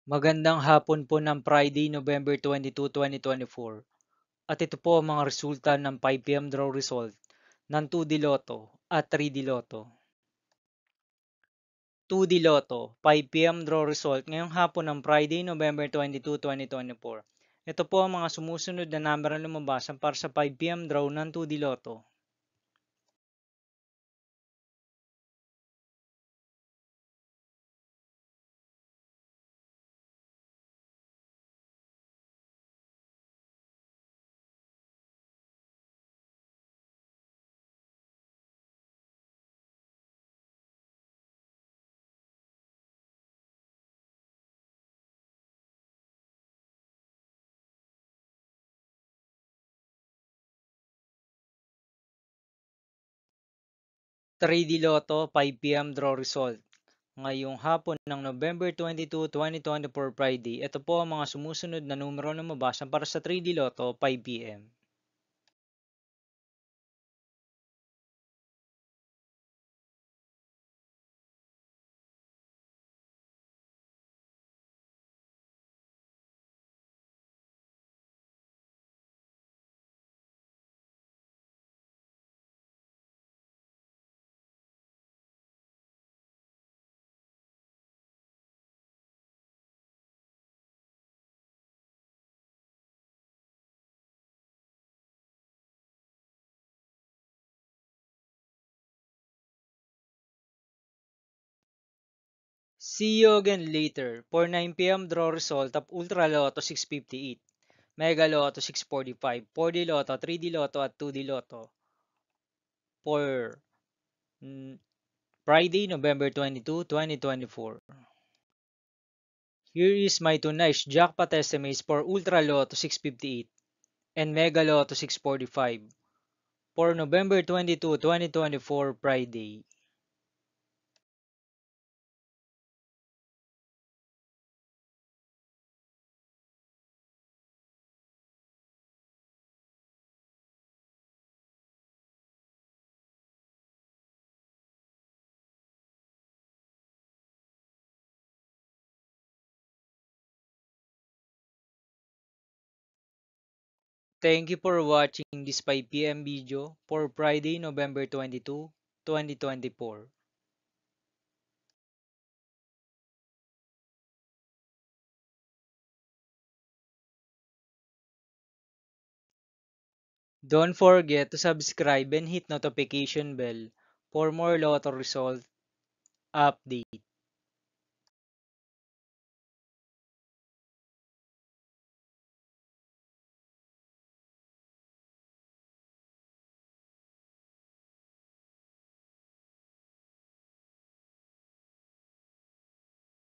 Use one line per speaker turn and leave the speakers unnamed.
Magandang hapon po ng Friday, November 22, 2024. At ito po ang mga resulta ng 5 p.m. draw result ng 2D Lotto at 3D Lotto. 2D Lotto, 5 p.m. draw result ngayong hapon ng Friday, November 22, 2024. Ito po ang mga sumusunod na number na lumabas para sa 5 p.m. draw ng 2D Lotto. 3D Lotto, 5 p.m. draw result. Ngayong hapon ng November 22, 2024 Friday, ito po ang mga sumusunod na numero na lumabas para sa 3D Lotto 5 p.m. 'See you again later' for 9 p.m. draw result of Ultra Lotto 658, Mega Lotto 645, 4D Lotto, 3D Lotto at 2D Lotto for Friday, November 22, 2024. Here is my tonight's jackpot estimates for Ultra Lotto 658 and Mega Lotto 645 for November 22, 2024 Friday. Thank you for watching this 5 p.m. video for Friday, November 22, 2024. Don't forget to subscribe and hit notification bell for more Lotto result update.